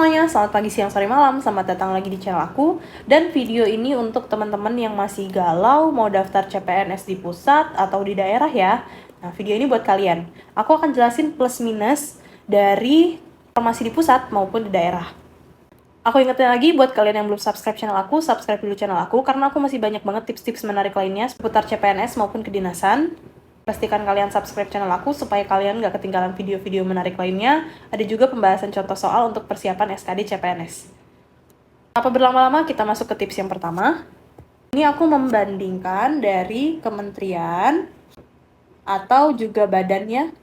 semuanya, selamat pagi, siang, sore, malam. Selamat datang lagi di channel aku. Dan video ini untuk teman-teman yang masih galau mau daftar CPNS di pusat atau di daerah ya. Nah, video ini buat kalian. Aku akan jelasin plus minus dari informasi di pusat maupun di daerah. Aku ingetin lagi buat kalian yang belum subscribe channel aku, subscribe dulu channel aku karena aku masih banyak banget tips-tips menarik lainnya seputar CPNS maupun kedinasan. Pastikan kalian subscribe channel aku supaya kalian gak ketinggalan video-video menarik lainnya. Ada juga pembahasan contoh soal untuk persiapan SKD CPNS. Tanpa berlama-lama, kita masuk ke tips yang pertama. Ini aku membandingkan dari kementerian atau juga badannya.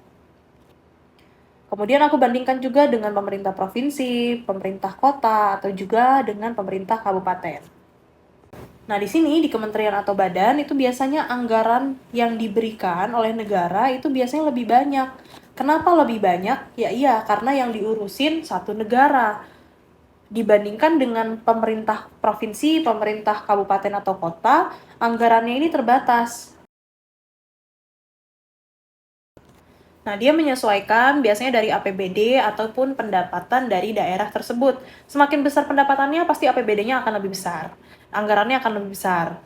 Kemudian aku bandingkan juga dengan pemerintah provinsi, pemerintah kota, atau juga dengan pemerintah kabupaten. Nah, di sini di kementerian atau badan itu biasanya anggaran yang diberikan oleh negara itu biasanya lebih banyak. Kenapa lebih banyak? Ya iya, karena yang diurusin satu negara. Dibandingkan dengan pemerintah provinsi, pemerintah kabupaten atau kota, anggarannya ini terbatas. Nah, dia menyesuaikan biasanya dari APBD ataupun pendapatan dari daerah tersebut. Semakin besar pendapatannya, pasti APBD-nya akan lebih besar. Anggarannya akan lebih besar.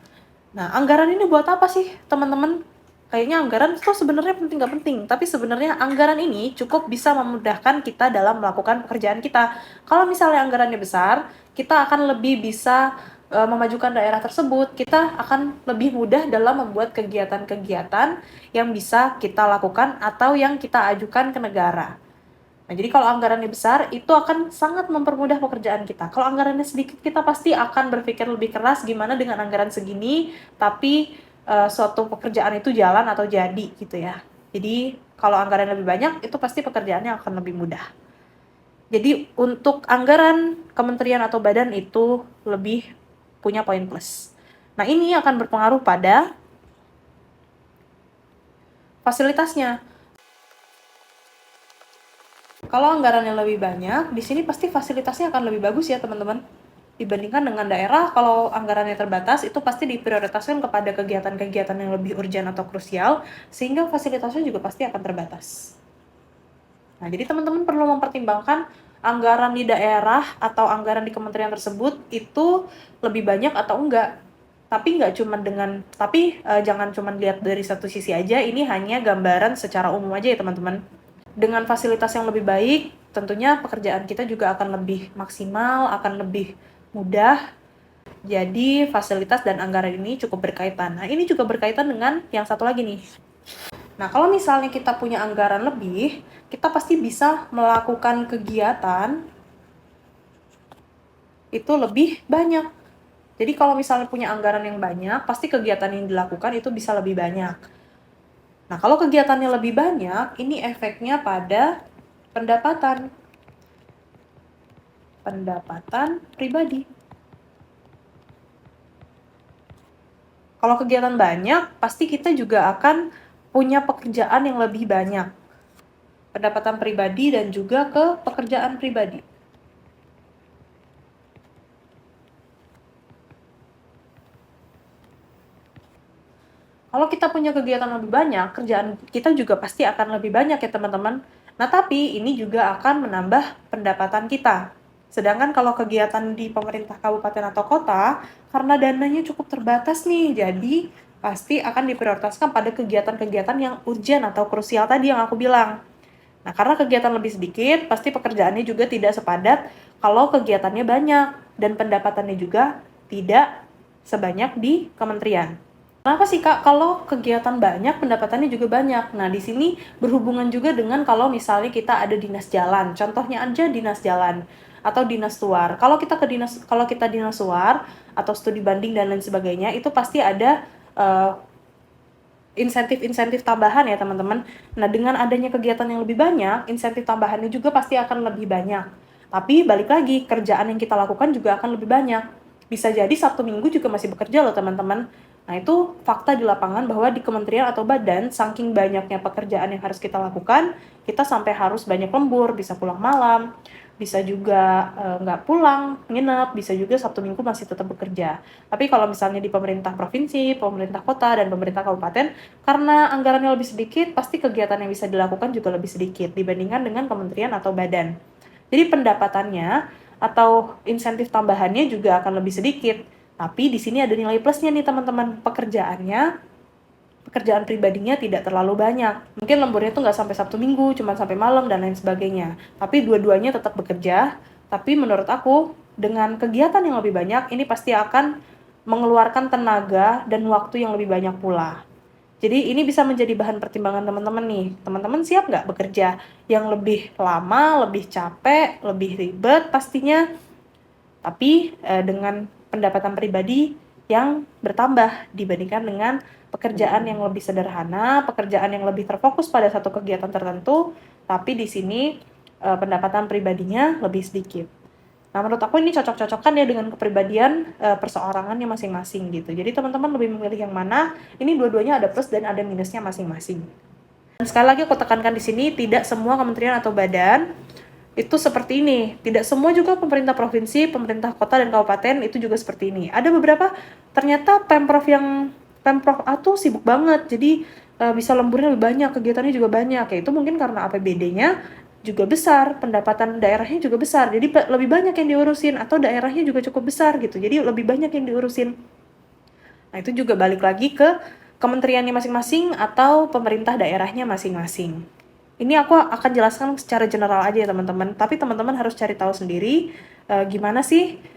Nah, anggaran ini buat apa sih, teman-teman? Kayaknya anggaran itu sebenarnya penting nggak penting, tapi sebenarnya anggaran ini cukup bisa memudahkan kita dalam melakukan pekerjaan kita. Kalau misalnya anggarannya besar, kita akan lebih bisa memajukan daerah tersebut, kita akan lebih mudah dalam membuat kegiatan-kegiatan yang bisa kita lakukan atau yang kita ajukan ke negara. Nah, jadi kalau anggarannya besar, itu akan sangat mempermudah pekerjaan kita. Kalau anggarannya sedikit, kita pasti akan berpikir lebih keras gimana dengan anggaran segini, tapi suatu pekerjaan itu jalan atau jadi gitu ya. Jadi kalau anggaran lebih banyak, itu pasti pekerjaannya akan lebih mudah. Jadi untuk anggaran kementerian atau badan itu lebih punya poin plus. Nah, ini akan berpengaruh pada fasilitasnya. Kalau anggarannya lebih banyak, di sini pasti fasilitasnya akan lebih bagus ya teman-teman. Dibandingkan dengan daerah, kalau anggarannya terbatas, itu pasti diprioritaskan kepada kegiatan-kegiatan yang lebih urgent atau krusial, sehingga fasilitasnya juga pasti akan terbatas. Nah, jadi teman-teman perlu mempertimbangkan anggaran di daerah atau anggaran di kementerian tersebut itu lebih banyak atau enggak. Tapi jangan cuma lihat dari satu sisi aja, ini hanya gambaran secara umum aja ya teman-teman. Dengan fasilitas yang lebih baik, tentunya pekerjaan kita juga akan lebih maksimal, akan lebih mudah. Jadi fasilitas dan anggaran ini cukup berkaitan. Nah, ini juga berkaitan dengan yang satu lagi nih. Nah, kalau misalnya kita punya anggaran lebih, kita pasti bisa melakukan kegiatan itu lebih banyak. Jadi kalau misalnya punya anggaran yang banyak, pasti kegiatan yang dilakukan itu bisa lebih banyak. Nah, kalau kegiatannya lebih banyak, ini efeknya pada pendapatan pribadi. Kalau kegiatan banyak, pasti kita juga akan punya pekerjaan yang lebih banyak. Pendapatan pribadi dan juga ke pekerjaan pribadi. Kalau kita punya kegiatan lebih banyak, kerjaan kita juga pasti akan lebih banyak ya teman-teman. Nah, tapi ini juga akan menambah pendapatan kita. Sedangkan kalau kegiatan di pemerintah kabupaten atau kota, karena dananya cukup terbatas nih, jadi pasti akan diprioritaskan pada kegiatan-kegiatan yang urgent atau krusial tadi yang aku bilang. Nah, karena kegiatan lebih sedikit, pasti pekerjaannya juga tidak sepadat kalau kegiatannya banyak, dan pendapatannya juga tidak sebanyak di kementerian. Kenapa sih Kak, kalau kegiatan banyak, pendapatannya juga banyak? Nah, di sini berhubungan juga dengan kalau misalnya kita ada dinas jalan. Contohnya aja dinas jalan atau dinas luar. Kalau kita dinas luar atau studi banding dan lain sebagainya, itu pasti ada insentif-insentif tambahan ya teman-teman. Nah, dengan adanya kegiatan yang lebih banyak, insentif tambahannya juga pasti akan lebih banyak. Tapi balik lagi, kerjaan yang kita lakukan juga akan lebih banyak. Bisa jadi Sabtu Minggu juga masih bekerja loh teman-teman. Nah, itu fakta di lapangan bahwa di kementerian atau badan, saking banyaknya pekerjaan yang harus kita lakukan, kita sampai harus banyak lembur, bisa pulang malam, bisa juga nggak pulang, nginep, bisa juga Sabtu Minggu masih tetap bekerja. Tapi kalau misalnya di pemerintah provinsi, pemerintah kota, dan pemerintah kabupaten, karena anggarannya lebih sedikit, pasti kegiatan yang bisa dilakukan juga lebih sedikit dibandingkan dengan kementerian atau badan. Jadi pendapatannya atau insentif tambahannya juga akan lebih sedikit. Tapi di sini ada nilai plusnya nih teman-teman, pekerjaan pribadinya tidak terlalu banyak. Mungkin lemburnya tuh nggak sampai Sabtu Minggu, cuma sampai malam dan lain sebagainya. Tapi dua-duanya tetap bekerja. Tapi menurut aku, dengan kegiatan yang lebih banyak, ini pasti akan mengeluarkan tenaga dan waktu yang lebih banyak pula. Jadi ini bisa menjadi bahan pertimbangan teman-teman nih. Teman-teman siap nggak bekerja yang lebih lama, lebih capek, lebih ribet pastinya, tapi dengan pendapatan pribadi yang bertambah dibandingkan dengan pekerjaan yang lebih sederhana, pekerjaan yang lebih terfokus pada satu kegiatan tertentu, tapi di sini pendapatan pribadinya lebih sedikit. Nah, menurut aku ini cocok-cocokan ya dengan kepribadian perseorangannya masing-masing gitu. Jadi teman-teman lebih memilih yang mana? Ini dua-duanya ada plus dan ada minusnya masing-masing. Dan sekali lagi aku tekankan di sini, tidak semua kementerian atau badan itu seperti ini. Tidak semua juga pemerintah provinsi, pemerintah kota dan kabupaten itu juga seperti ini. Ada beberapa ternyata Pemprov A tuh sibuk banget. Jadi bisa lemburnya lebih banyak, kegiatannya juga banyak. Ya itu mungkin karena APBD-nya juga besar, pendapatan daerahnya juga besar. Jadi lebih banyak yang diurusin atau daerahnya juga cukup besar gitu. Jadi lebih banyak yang diurusin. Nah, itu juga balik lagi ke kementeriannya masing-masing atau pemerintah daerahnya masing-masing. Ini aku akan jelaskan secara general aja ya teman-teman, tapi teman-teman harus cari tahu sendiri gimana sih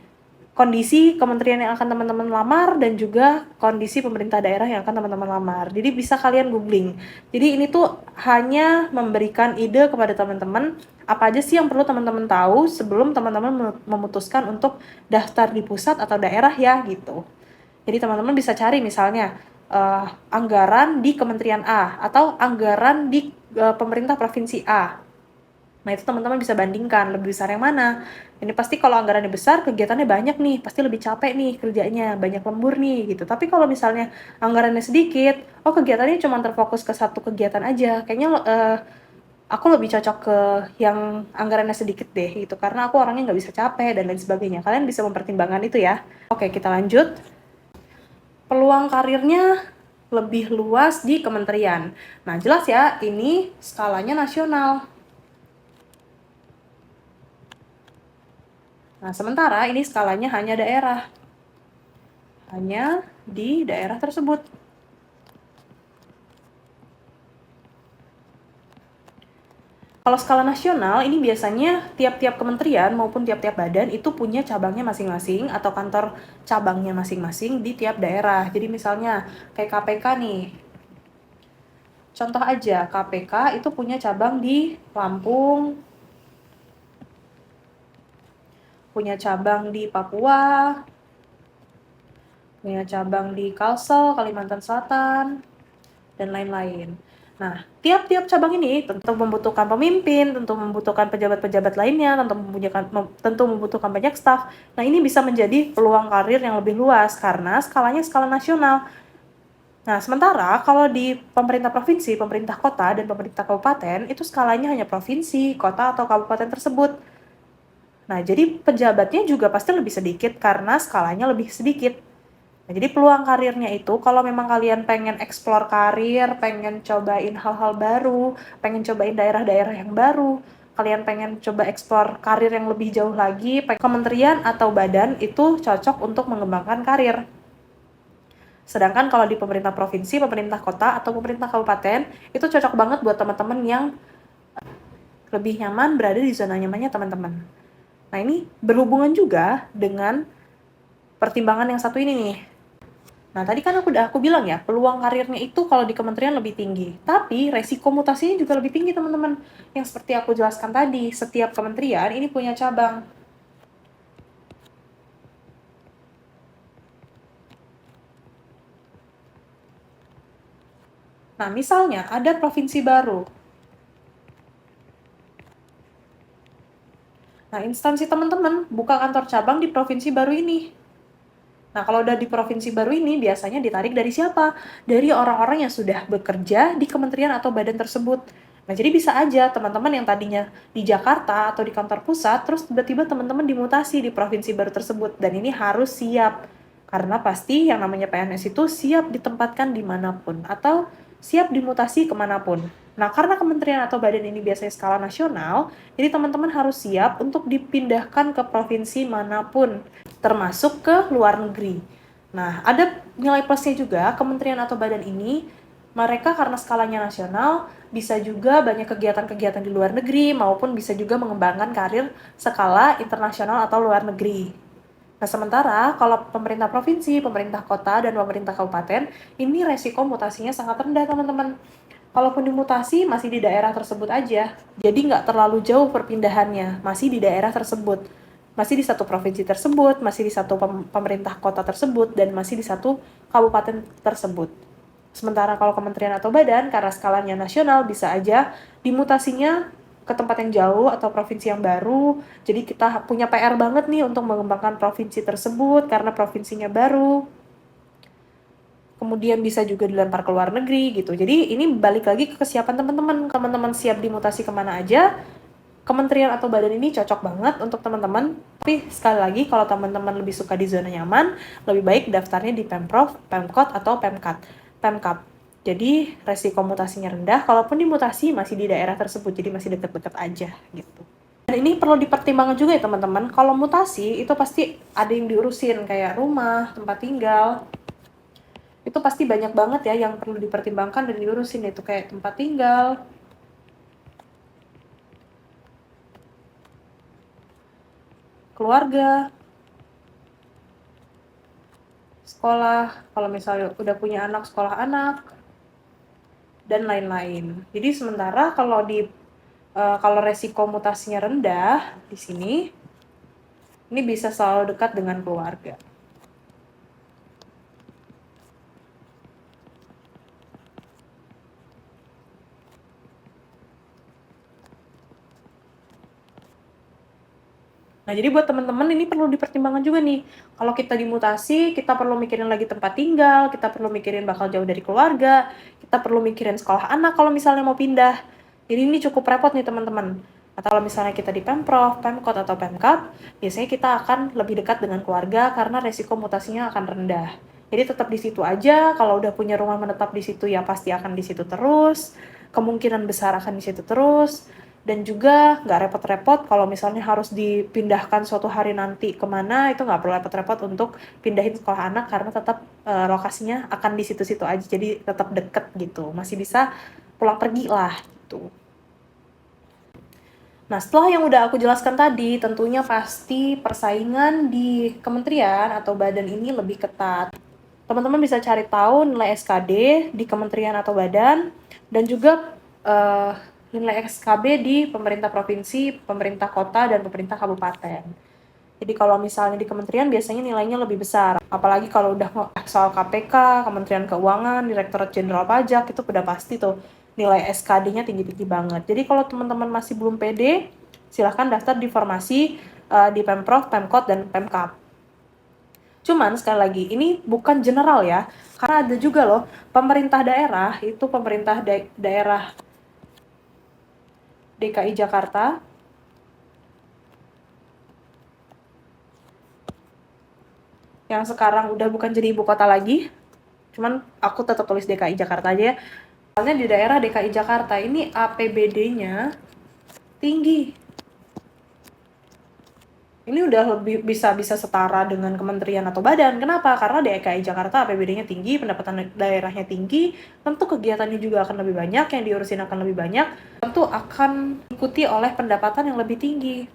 kondisi kementerian yang akan teman-teman lamar dan juga kondisi pemerintah daerah yang akan teman-teman lamar. Jadi bisa kalian googling. Jadi ini tuh hanya memberikan ide kepada teman-teman apa aja sih yang perlu teman-teman tahu sebelum teman-teman memutuskan untuk daftar di pusat atau daerah ya gitu. Jadi teman-teman bisa cari misalnya anggaran di Kementerian A atau anggaran di pemerintah provinsi A. Nah itu teman-teman bisa bandingkan lebih besar yang mana. Ini pasti kalau anggarannya besar, kegiatannya banyak nih, pasti lebih capek nih kerjanya, banyak lembur nih gitu. Tapi kalau misalnya anggarannya sedikit, kegiatannya cuma terfokus ke satu kegiatan aja, kayaknya aku lebih cocok ke yang anggarannya sedikit deh gitu, karena aku orangnya nggak bisa capek dan lain sebagainya. Kalian bisa mempertimbangkan itu ya. Oke, kita lanjut. Peluang karirnya lebih luas di kementerian. Nah, jelas ya, ini skalanya nasional. Nah, sementara ini skalanya hanya daerah. Hanya di daerah tersebut. Kalau skala nasional, ini biasanya tiap-tiap kementerian maupun tiap-tiap badan itu punya cabangnya masing-masing atau kantor cabangnya masing-masing di tiap daerah. Jadi misalnya kayak KPK nih. Contoh aja, KPK itu punya cabang di Lampung, punya cabang di Papua, punya cabang di Kalsel, Kalimantan Selatan, dan lain-lain. Nah, tiap-tiap cabang ini tentu membutuhkan pemimpin, tentu membutuhkan pejabat-pejabat lainnya, tentu membutuhkan banyak staf. Nah, ini bisa menjadi peluang karir yang lebih luas karena skalanya skala nasional. Nah, sementara kalau di pemerintah provinsi, pemerintah kota, dan pemerintah kabupaten, itu skalanya hanya provinsi, kota, atau kabupaten tersebut. Nah, jadi pejabatnya juga pasti lebih sedikit karena skalanya lebih sedikit. Nah, jadi peluang karirnya itu kalau memang kalian pengen explore karir, pengen cobain hal-hal baru, pengen cobain daerah-daerah yang baru, kalian pengen coba explore karir yang lebih jauh lagi, kementerian atau badan itu cocok untuk mengembangkan karir. Sedangkan kalau di pemerintah provinsi, pemerintah kota, atau pemerintah kabupaten, itu cocok banget buat teman-teman yang lebih nyaman berada di zona nyamannya teman-teman. Nah, ini berhubungan juga dengan pertimbangan yang satu ini nih. Nah, tadi kan aku bilang ya, peluang karirnya itu kalau di kementerian lebih tinggi. Tapi resiko mutasinya juga lebih tinggi, teman-teman. Yang seperti aku jelaskan tadi, setiap kementerian ini punya cabang. Nah, misalnya ada provinsi baru. Nah, instansi teman-teman buka kantor cabang di provinsi baru ini. Nah, kalau udah di provinsi baru ini, biasanya ditarik dari siapa? Dari orang-orang yang sudah bekerja di kementerian atau badan tersebut. Nah, jadi bisa aja teman-teman yang tadinya di Jakarta atau di kantor pusat, terus tiba-tiba teman-teman dimutasi di provinsi baru tersebut. Dan ini harus siap. Karena pasti yang namanya PNS itu siap ditempatkan dimanapun, atau siap dimutasi kemanapun. Nah, karena kementerian atau badan ini biasanya skala nasional, jadi teman-teman harus siap untuk dipindahkan ke provinsi manapun, termasuk ke luar negeri. Nah, ada nilai plusnya juga, kementerian atau badan ini, mereka karena skalanya nasional, bisa juga banyak kegiatan-kegiatan di luar negeri, maupun bisa juga mengembangkan karir skala internasional atau luar negeri. Nah, sementara kalau pemerintah provinsi, pemerintah kota, dan pemerintah kabupaten, ini resiko mutasinya sangat rendah, teman-teman. Kalaupun dimutasi, masih di daerah tersebut aja. Jadi nggak terlalu jauh perpindahannya, masih di daerah tersebut. Masih di satu provinsi tersebut, masih di satu pemerintah kota tersebut, dan masih di satu kabupaten tersebut. Sementara kalau kementerian atau badan, karena skalanya nasional, bisa aja dimutasinya ke tempat yang jauh atau provinsi yang baru. Jadi kita punya PR banget nih untuk mengembangkan provinsi tersebut karena provinsinya baru. Kemudian bisa juga dilempar ke luar negeri gitu. Jadi ini balik lagi ke kesiapan teman-teman. Teman-teman siap dimutasi kemana aja, kementerian atau badan ini cocok banget untuk teman-teman. Tapi sekali lagi, kalau teman-teman lebih suka di zona nyaman, lebih baik daftarnya di Pemprov, Pemkot, atau Pemkap. Jadi resiko mutasinya rendah, kalaupun dimutasi masih di daerah tersebut, jadi masih deket-deket aja gitu. Dan ini perlu dipertimbangkan juga ya teman-teman, kalau mutasi itu pasti ada yang diurusin, kayak rumah, tempat tinggal, itu pasti banyak banget ya yang perlu dipertimbangkan dan diurusin, itu kayak tempat tinggal, keluarga, sekolah, kalau misalnya udah punya anak, sekolah anak, dan lain-lain. Jadi sementara kalau resiko mutasinya rendah di sini, ini bisa selalu dekat dengan keluarga. Nah, jadi buat teman-teman ini perlu dipertimbangkan juga nih. Kalau kita dimutasi, kita perlu mikirin lagi tempat tinggal, kita perlu mikirin bakal jauh dari keluarga, kita perlu mikirin sekolah anak kalau misalnya mau pindah. Jadi ini cukup repot nih teman-teman. Atau kalau misalnya kita di Pemprov, Pemkot, atau Pemkap, biasanya kita akan lebih dekat dengan keluarga karena resiko mutasinya akan rendah. Jadi tetap di situ aja, kalau udah punya rumah menetap di situ ya pasti akan di situ terus, kemungkinan besar akan di situ terus, dan juga nggak repot-repot kalau misalnya harus dipindahkan suatu hari nanti kemana, itu nggak perlu repot-repot untuk pindahin sekolah anak karena tetap lokasinya akan di situ-situ aja, jadi tetap deket gitu, masih bisa pulang pergi lah gitu. Nah, setelah yang udah aku jelaskan tadi, tentunya pasti persaingan di kementerian atau badan ini lebih ketat. Teman-teman bisa cari tahu nilai SKD di kementerian atau badan, dan juga nilai SKB di pemerintah provinsi, pemerintah kota, dan pemerintah kabupaten. Jadi kalau misalnya di kementerian biasanya nilainya lebih besar. Apalagi kalau udah soal KPK, Kementerian Keuangan, Direktorat Jenderal Pajak, itu udah pasti tuh nilai SKD-nya tinggi-tinggi banget. Jadi kalau teman-teman masih belum pede, silahkan daftar di formasi di Pemprov, Pemkot, dan Pemkap. Cuman sekali lagi, ini bukan general ya, karena ada juga loh pemerintah daerah, itu pemerintah daerah DKI Jakarta, yang sekarang udah bukan jadi ibu kota lagi, cuman aku tetap tulis DKI Jakarta aja ya. Soalnya di daerah DKI Jakarta ini APBD-nya tinggi. Ini udah lebih bisa setara dengan kementerian atau badan. Kenapa? Karena DKI Jakarta APBD-nya tinggi, pendapatan daerahnya tinggi, tentu kegiatannya juga akan lebih banyak, yang diurusin akan lebih banyak, tentu akan diikuti oleh pendapatan yang lebih tinggi.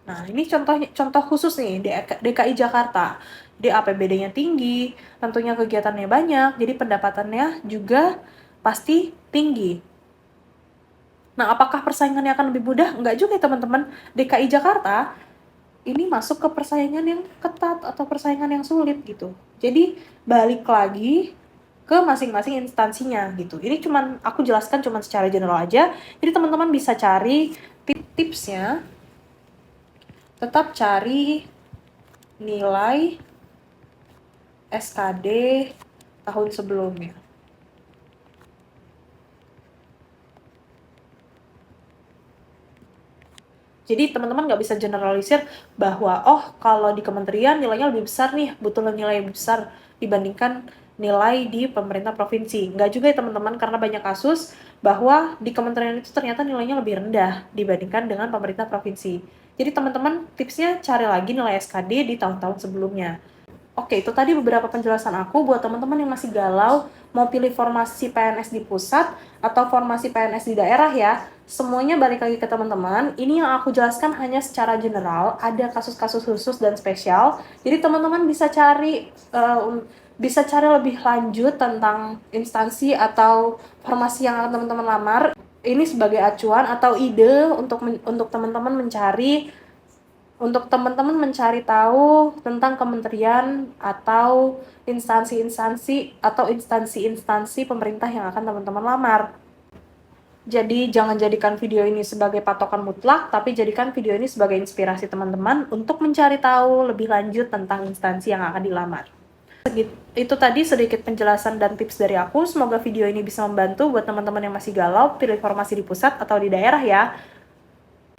Nah, ini contoh khusus nih, DKI Jakarta. Di APBD-nya tinggi, tentunya kegiatannya banyak, jadi pendapatannya juga pasti tinggi. Nah, apakah persaingannya akan lebih mudah? Enggak juga ya teman-teman. DKI Jakarta ini masuk ke persaingan yang ketat atau persaingan yang sulit gitu. Jadi balik lagi ke masing-masing instansinya gitu. Ini aku jelaskan secara general aja. Jadi teman-teman bisa cari tipsnya. Tetap cari nilai SKD tahun sebelumnya. Jadi teman-teman nggak bisa generalisir bahwa kalau di kementerian nilainya lebih besar nih, butuh nilai lebih besar. dibandingkan nilai di pemerintah provinsi. Nggak juga ya teman-teman, karena banyak kasus bahwa di kementerian itu ternyata nilainya lebih rendah dibandingkan dengan pemerintah provinsi. Jadi teman-teman tipsnya cari lagi nilai SKD di tahun-tahun sebelumnya. Oke, itu tadi beberapa penjelasan aku buat teman-teman yang masih galau mau pilih formasi PNS di pusat atau formasi PNS di daerah ya. Semuanya balik lagi ke teman-teman. Ini yang aku jelaskan hanya secara general, ada kasus-kasus khusus dan spesial. Jadi teman-teman bisa cari lebih lanjut tentang instansi atau formasi yang akan teman-teman lamar. Ini sebagai acuan atau ide untuk teman-teman mencari tahu tentang kementerian atau instansi-instansi pemerintah yang akan teman-teman lamar. Jadi jangan jadikan video ini sebagai patokan mutlak, tapi jadikan video ini sebagai inspirasi teman-teman untuk mencari tahu lebih lanjut tentang instansi yang akan dilamar. Itu tadi sedikit penjelasan dan tips dari aku. Semoga video ini bisa membantu buat teman-teman yang masih galau pilih formasi di pusat atau di daerah ya.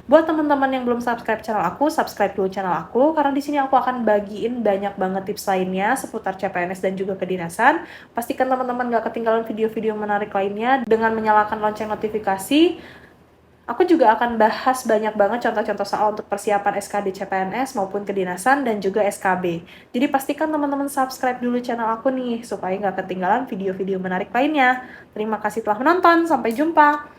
Buat teman-teman yang belum subscribe channel aku, subscribe dulu channel aku, karena di sini aku akan bagiin banyak banget tips lainnya seputar CPNS dan juga kedinasan. Pastikan teman-teman gak ketinggalan video-video menarik lainnya dengan menyalakan lonceng notifikasi. Aku juga akan bahas banyak banget contoh-contoh soal untuk persiapan SKD CPNS maupun kedinasan dan juga SKB. Jadi pastikan teman-teman subscribe dulu channel aku nih, supaya gak ketinggalan video-video menarik lainnya. Terima kasih telah menonton, sampai jumpa!